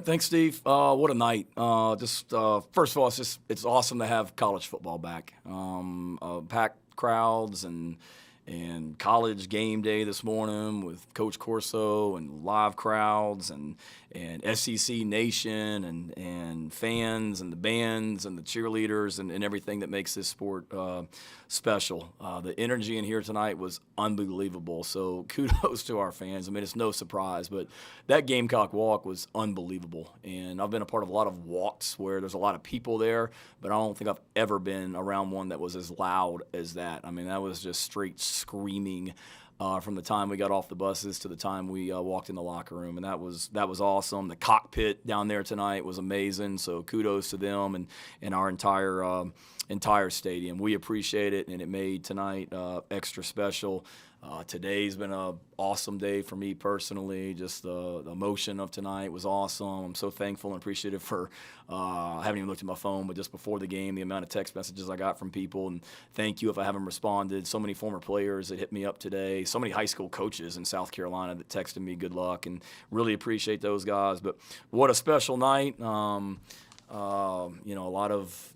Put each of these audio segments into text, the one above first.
Thanks, Steve. What a night. First of all, it's awesome to have college football back. Packed crowds and college game day this morning with Coach Corso and live crowds and SEC Nation and fans and the bands and the cheerleaders and everything that makes this sport special. The energy in here tonight was unbelievable. So kudos to our fans. I mean, it's no surprise, but that Gamecock walk was unbelievable. And I've been a part of a lot of walks where there's a lot of people there, but I don't think I've ever been around one that was as loud as that. I mean, that was just straight screaming from the time we got off the buses to the time we walked in the locker room, and that was awesome. The cockpit down there tonight was amazing, so kudos to them and our entire stadium. We appreciate it, and it made tonight extra special. Today's been an awesome day for me personally. Just the emotion of tonight was awesome. I'm so thankful and appreciative for, I haven't even looked at my phone, but just before the game, the amount of text messages I got from people, and thank you if I haven't responded. So many former players that hit me up today, so many high school coaches in South Carolina that texted me good luck, and really appreciate those guys. But what a special night. A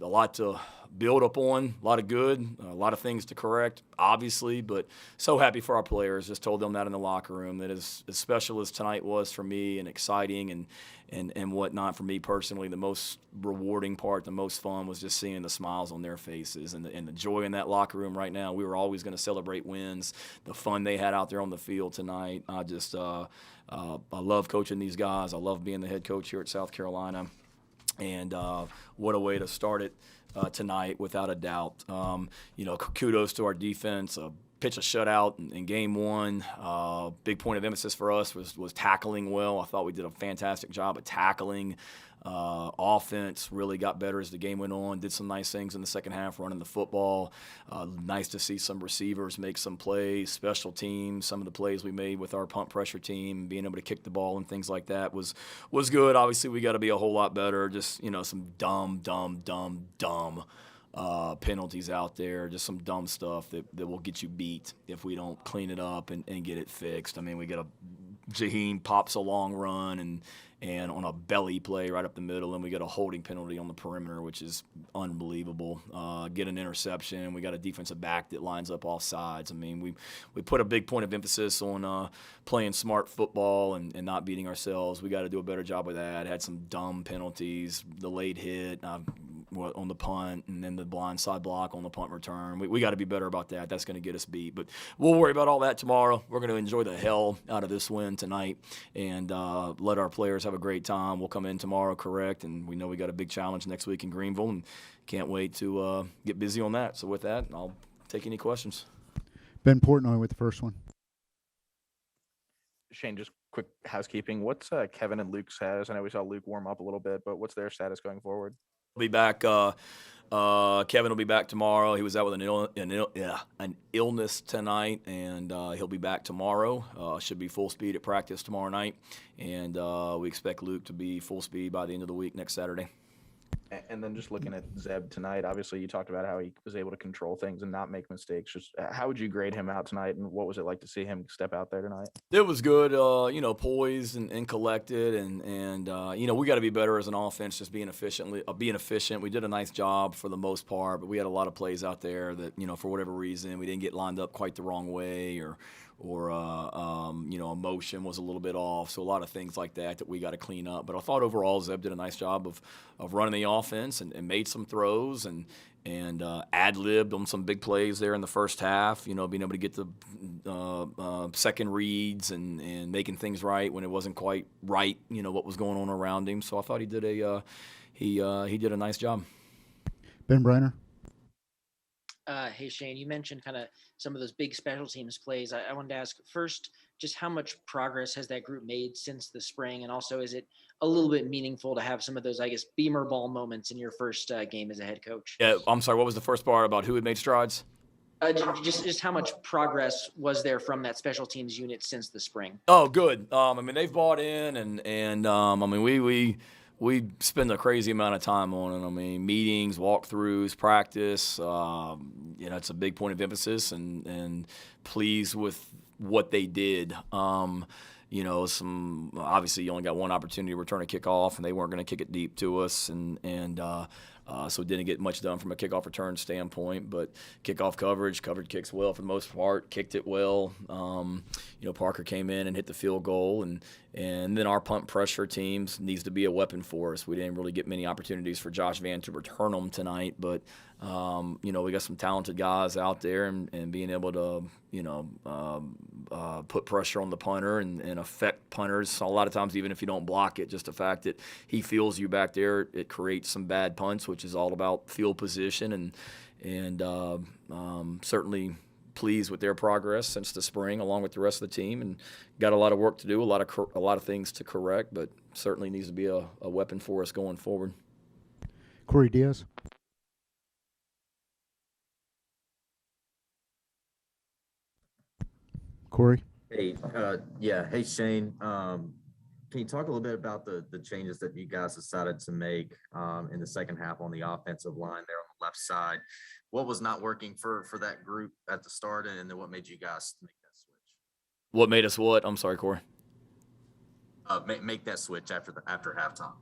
lot to build up on, a lot of good, a lot of things to correct, obviously, but so happy for our players. Just told them that in the locker room, that as special as tonight was for me and exciting and whatnot for me personally, the most rewarding part, the most fun was just seeing the smiles on their faces and the joy in that locker room right now. We were always going to celebrate wins, the fun they had out there on the field tonight. I love coaching these guys. I love being the head coach here at South Carolina. And what a way to start it tonight, without a doubt. Kudos to our defense. Pitch a shutout in game one. Big point of emphasis for us was tackling well. I thought we did a fantastic job at tackling. Offense really got better as the game went on, did some nice things in the second half running the football. Nice to see some receivers make some plays, special teams, some of the plays we made with our punt pressure team, being able to kick the ball and things like that was good. Obviously, we got to be a whole lot better. Just, some dumb penalties out there, just some dumb stuff that will get you beat if we don't clean it up and get it fixed. I mean, we got Jaheim pops a long run and on a belly play right up the middle, and we get a holding penalty on the perimeter, which is unbelievable. Get an interception. We got a defensive back that lines up all sides. I mean, we put a big point of emphasis on playing smart football and not beating ourselves. We got to do a better job with that. Had some dumb penalties, the late hit on the punt, and then the blind side block on the punt return. We got to be better about that. That's going to get us beat. But we'll worry about all that tomorrow. We're going to enjoy the hell out of this win tonight and let our players have a great time. We'll come in tomorrow, correct, and we know we got a big challenge next week in Greenville, and can't wait to get busy on that. So with that, I'll take any questions. Ben Portnoy with the first one. Shane, just quick housekeeping. What's Kevin and Luke's status? I know we saw Luke warm up a little bit, but what's their status going forward? Be back. Kevin will be back tomorrow. He was out with an illness tonight, and he'll be back tomorrow. Should be full speed at practice tomorrow night, and we expect Luke to be full speed by the end of the week next Saturday. And then just looking at Zeb tonight, obviously you talked about how he was able to control things and not make mistakes. Just how would you grade him out tonight, and what was it like to see him step out there tonight? It was good, poised and collected, and we got to be better as an offense, just being efficient. We did a nice job for the most part, but we had a lot of plays out there that, for whatever reason, we didn't get lined up quite the wrong way, or emotion was a little bit off. So a lot of things like that we got to clean up. But I thought overall Zeb did a nice job of running the offense and made some throws and ad-libbed on some big plays there in the first half, being able to get the second reads and making things right when it wasn't quite right, what was going on around him. So I thought he did he did a nice job. Ben Briner. Hey, Shane, you mentioned kind of some of those big special teams plays. I wanted to ask first, just how much progress has that group made since the spring? And also, is it a little bit meaningful to have some of those, beamer ball moments in your first game as a head coach? Yeah, I'm sorry, what was the first part about who had made strides? Just how much progress was there from that special teams unit since the spring? Oh, good. They've bought in, and we spend a crazy amount of time on it. Meetings, walkthroughs, practice. It's a big point of emphasis, and pleased with what they did. obviously you only got one opportunity to return a kickoff, and they weren't going to kick it deep to us, so didn't get much done from a kickoff return standpoint. But kickoff covered kicks well for the most part, kicked it well. Parker came in and hit the field goal, and then our punt pressure teams needs to be a weapon for us. We didn't really get many opportunities for Josh Van to return them tonight, but we got some talented guys out there, and being able to put pressure on the punter and affect punters. So a lot of times, even if you don't block it, just the fact that he feels you back there, it creates some bad punts, which is all about field position, and certainly pleased with their progress since the spring, along with the rest of the team, and got a lot of work to do, a lot of things to correct, but certainly needs to be a weapon for us going forward. Corey Diaz. Corey. Hey, Hey, Shane. Can you talk a little bit about the changes that you guys decided to make in the second half on the offensive line there on the left side? What was not working for that group at the start, and then what made you guys make that switch? What made us what? I'm sorry, Corey. Make that switch after halftime.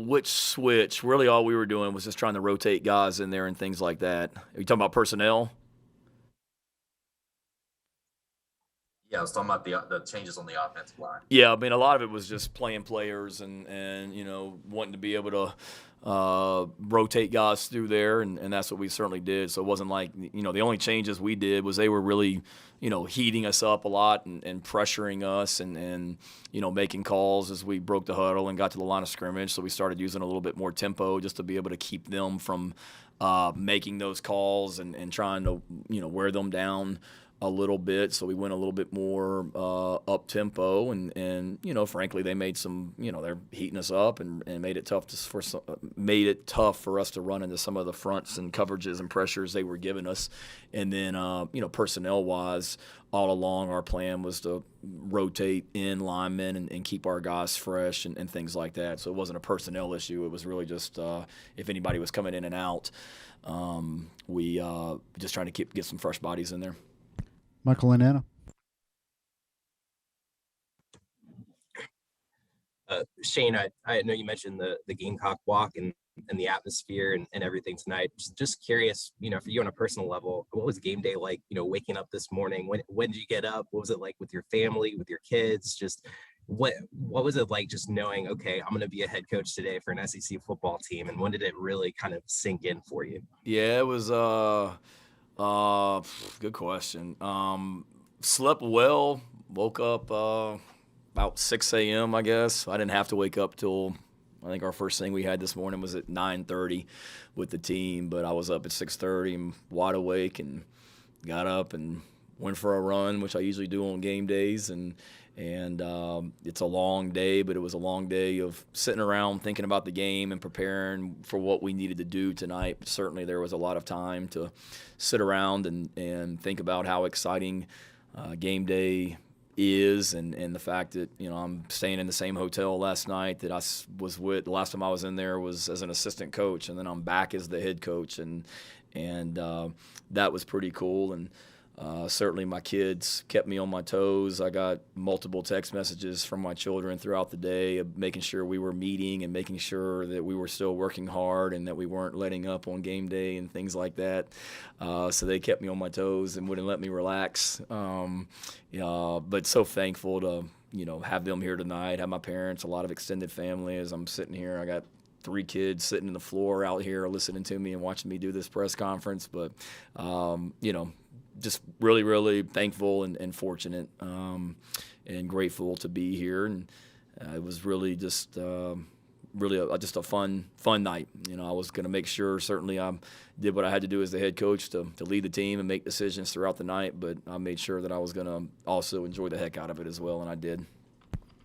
Which switch? Really, all we were doing was just trying to rotate guys in there and things like that. Are you talking about personnel? Yeah, I was talking about the changes on the offensive line. Yeah, I mean, a lot of it was just playing players and wanting to be able to rotate guys through there, and that's what we certainly did. So it wasn't like, the only changes we did was they were really, heating us up a lot and pressuring us and making calls as we broke the huddle and got to the line of scrimmage. So we started using a little bit more tempo just to be able to keep them from making those calls and trying to, wear them down a little bit. So we went a little bit more up tempo, and frankly, they made some, they're heating us up and made it tough for us to run into some of the fronts and coverages and pressures they were giving us. And then personnel wise, all along our plan was to rotate in linemen and keep our guys fresh and things like that. So it wasn't a personnel issue. It was really just if anybody was coming in and out, we just trying to get some fresh bodies in there. Michael and Anna. Shane, I know you mentioned the Gamecock walk and the atmosphere and everything tonight. Just curious, for you on a personal level, what was game day like, waking up this morning? When did you get up? What was it like with your family, with your kids? Just what was it like just knowing, okay, I'm going to be a head coach today for an SEC football team? And when did it really kind of sink in for you? Yeah, it was good question. Slept well, woke up about 6 a.m., I guess. I didn't have to wake up till, I think our first thing we had this morning was at 9:30 with the team, but I was up at 6:30 and wide awake and got up and went for a run, which I usually do on game days, and it's a long day, but it was a long day of sitting around thinking about the game and preparing for what we needed to do tonight. But certainly there was a lot of time to sit around and think about how exciting game day is, and the fact that I'm staying in the same hotel last night that I was with. The last time I was in there was as an assistant coach, and then I'm back as the head coach, and that was pretty cool. And certainly my kids kept me on my toes. I got multiple text messages from my children throughout the day of making sure we were meeting and making sure that we were still working hard and that we weren't letting up on game day and things like that. So they kept me on my toes and wouldn't let me relax. But so thankful to have them here tonight, have my parents, a lot of extended family. As I'm sitting here, I got 3 kids sitting on the floor out here listening to me and watching me do this press conference. But just really, really thankful and fortunate and grateful to be here. And it was really just just a fun night. I was going to make sure, certainly I did what I had to do as the head coach to lead the team and make decisions throughout the night, but I made sure that I was going to also enjoy the heck out of it as well, and I did.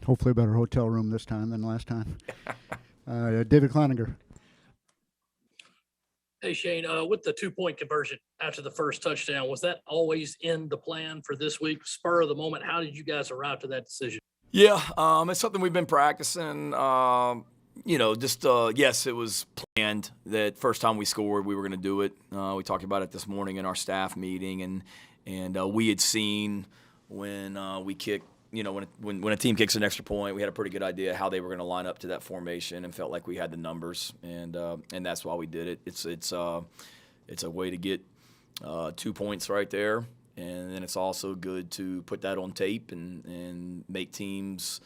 Hopefully a better hotel room this time than last time. David Kleininger. Hey, Shane, with the 2-point conversion after the first touchdown, was that always in the plan for this week? Spur of the moment, how did you guys arrive to that decision? Yeah, it's something we've been practicing. Yes, it was planned that first time we scored, we were going to do it. We talked about it this morning in our staff meeting, and we had seen when we kicked when a team kicks an extra point, we had a pretty good idea how they were going to line up to that formation, and felt like we had the numbers, and that's why we did it. It's a way to get 2 points right there, and then it's also good to put that on tape and make teams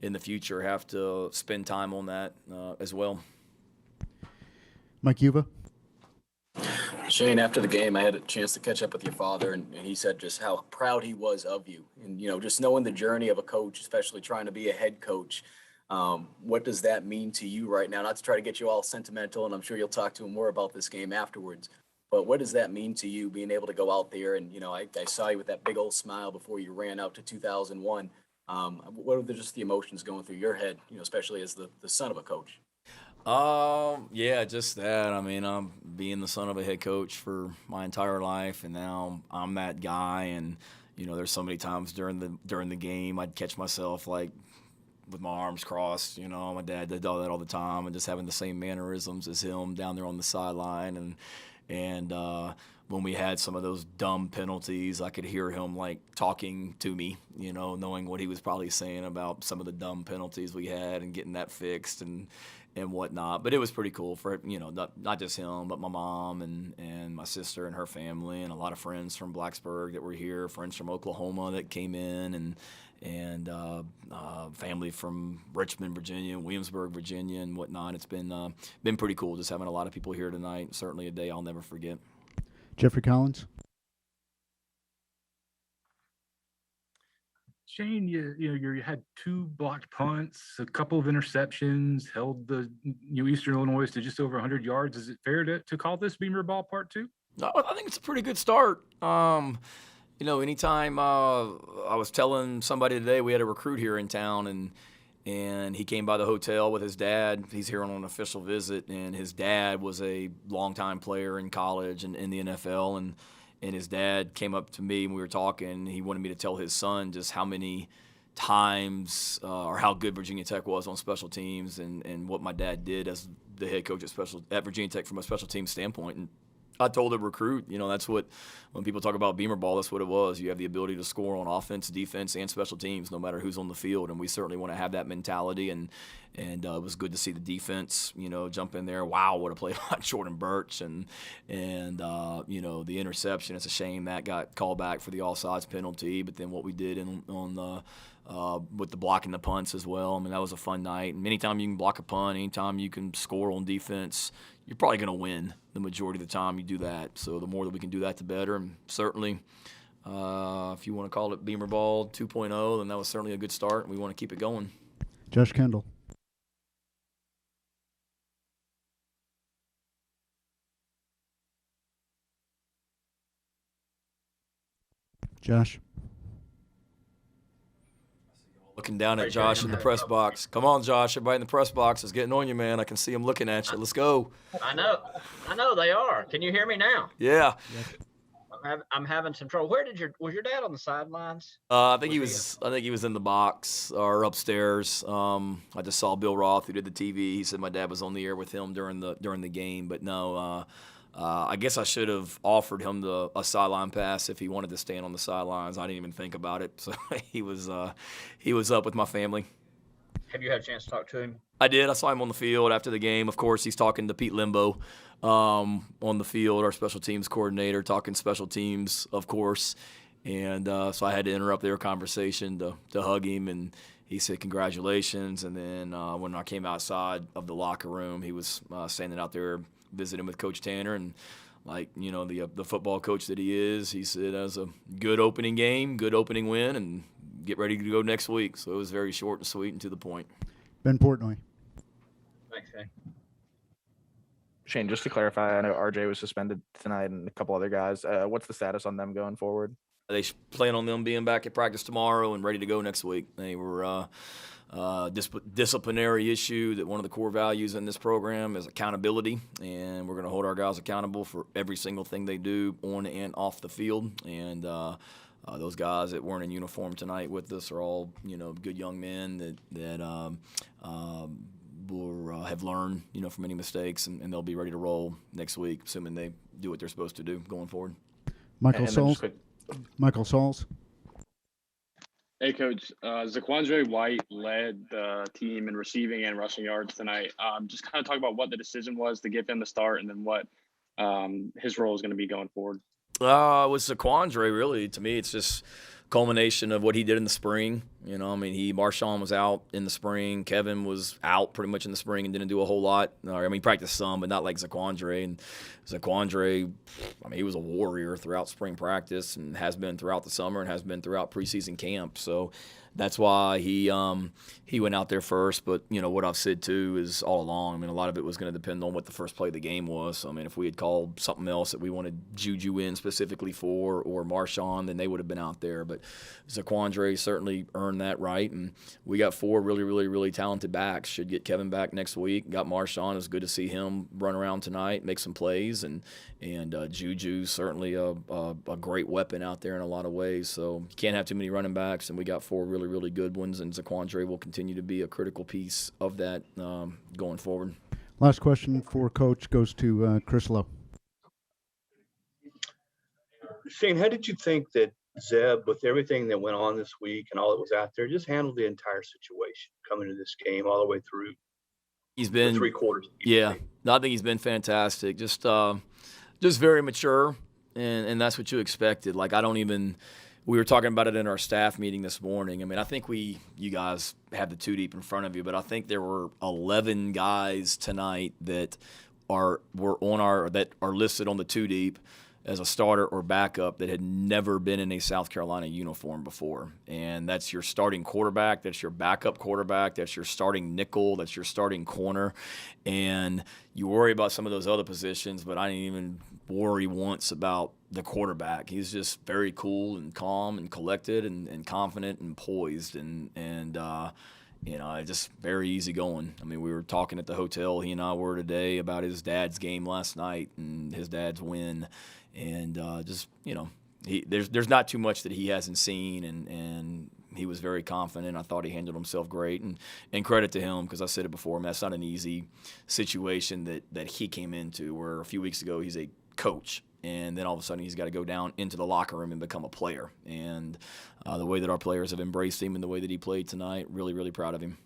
in the future have to spend time on that as well. Mike Yuva. Shane, after the game, I had a chance to catch up with your father, and he said just how proud he was of you. And, just knowing the journey of a coach, especially trying to be a head coach, what does that mean to you right now? Not to try to get you all sentimental, and I'm sure you'll talk to him more about this game afterwards, but what does that mean to you, being able to go out there? And, I saw you with that big old smile before you ran out to 2001. What are just the emotions going through your head, especially as the son of a coach? Yeah, just that. I mean, I'm being the son of a head coach for my entire life, and now I'm that guy. And there's so many times during the game I'd catch myself like with my arms crossed. My dad did all that all the time, and just having the same mannerisms as him down there on the sideline. And when we had some of those dumb penalties, I could hear him like talking to me, knowing what he was probably saying about some of the dumb penalties we had and getting that fixed and whatnot. But it was pretty cool for, not just him, but my mom and my sister and her family, and a lot of friends from Blacksburg that were here, friends from Oklahoma that came in, and family from Richmond, Virginia, Williamsburg, Virginia, and whatnot. It's been pretty cool just having a lot of people here tonight. Certainly a day I'll never forget. Jeffrey Collins. Shane, you had 2 blocked punts, a couple of interceptions, held the Eastern Illinois to just over 100 yards. Is it fair to call this Beamer Ball Part 2? No, I think it's a pretty good start. Anytime I was telling somebody today, we had a recruit here in town, and he came by the hotel with his dad. He's here on an official visit, and his dad was a longtime player in college and in the NFL, and his dad came up to me and we were talking. He wanted me to tell his son just how many times or how good Virginia Tech was on special teams, and what my dad did as the head coach at Virginia Tech from a special team standpoint. And I told the recruit, that's what, when people talk about Beamer Ball, that's what it was. You have the ability to score on offense, defense, and special teams, no matter who's on the field. And we certainly want to have that mentality. And it was good to see the defense, jump in there. Wow, what a play by Jordan Birch. And the interception. It's a shame that got called back for the offsides penalty. But then what we did with the blocking the punts as well. I mean, that was a fun night. And anytime you can block a punt, anytime you can score on defense, you're probably going to win the majority of the time you do that. So the more that we can do that, the better. And certainly, if you want to call it Beamer Ball 2.0, then that was certainly a good start, and we want to keep it going. Josh Kendall. Josh. Looking down at Josh in the press box. Come on, Josh. Everybody in the press box is getting on you, man. I can see them looking at you. Let's go. I know they are. Can you hear me now? Yeah. I'm having some trouble. Was your dad on the sidelines? I think he was in the box or upstairs. I just saw Bill Roth, who did the TV. He said my dad was on the air with him during the game. But no, I guess I should have offered him a sideline pass if he wanted to stand on the sidelines. I didn't even think about it. So he was up with my family. Have you had a chance to talk to him? I did. I saw him on the field after the game. Of course, he's talking to Pete Limbo on the field, our special teams coordinator, talking special teams, of course. And so I had to interrupt their conversation to hug him, and he said congratulations. And then when I came outside of the locker room, he was standing out there visiting with Coach Tanner, and the football coach that he is, he said that was a good opening game, good opening win, and get ready to go next week. So it was very short and sweet and to the point. Ben Portnoy. Thanks, Shane. Shane, just to clarify, I know RJ was suspended tonight and a couple other guys. What's the status on them going forward? They plan on them being back at practice tomorrow and ready to go next week. They were disciplinary issue that one of the core values in this program is accountability, and we're going to hold our guys accountable for every single thing they do on and off the field. And those guys that weren't in uniform tonight with us are all good young men that will have learned from any mistakes, and they'll be ready to roll next week, assuming they do what they're supposed to do going forward. Michael Sauls. Hey, Coach. Zaquandre White led the team in receiving and rushing yards tonight. Just kind of talk about what the decision was to give him the start and then what his role is going to be going forward. With Zaquandre, really, to me, it's just culmination of what he did in the spring. I mean, Marshawn was out in the spring. Kevin was out pretty much in the spring and didn't do a whole lot. I mean, practiced some, but not like Zaquandre. And Zaquandre, I mean, he was a warrior throughout spring practice and has been throughout the summer and has been throughout preseason camp. So that's why he went out there first. But, what I've said, too, is all along, I mean, a lot of it was going to depend on what the first play of the game was. So, I mean, if we had called something else that we wanted Juju in specifically for or Marshawn, then they would have been out there. But Zaquandre certainly earned that right. And we got 4 really, really, really talented backs. Should get Kevin back next week. Got Marshawn. It was good to see him run around tonight, make some plays. And Juju, certainly a great weapon out there in a lot of ways. So you can't have too many running backs. And we got 4 really, really good ones. And Zaquandre will continue to be a critical piece of that going forward. Last question for Coach goes to Chris Lowe. Shane, how did you think that Zeb, with everything that went on this week and all that was out there, just handled the entire situation coming to this game all the way through? He's been 3 quarters. Yeah, no, I think he's been fantastic. Just very mature, and that's what you expected. Like we were talking about it in our staff meeting this morning. I mean, I think you guys have the 2 deep in front of you, but I think there were 11 guys tonight that are listed on the 2 deep as a starter or backup that had never been in a South Carolina uniform before. And that's your starting quarterback, that's your backup quarterback, that's your starting nickel, that's your starting corner. And you worry about some of those other positions, but I didn't even worry once about the quarterback. He's just very cool and calm and collected and confident and poised and just very easy going. I mean, we were talking at the hotel, he and I were today, about his dad's game last night and his dad's win. And there's not too much that he hasn't seen, and he was very confident. I thought he handled himself great, and credit to him, because I said it before, that's not an easy situation that he came into, where a few weeks ago he's a coach, and then all of a sudden he's got to go down into the locker room and become a player. And the way that our players have embraced him and the way that he played tonight, really, really proud of him.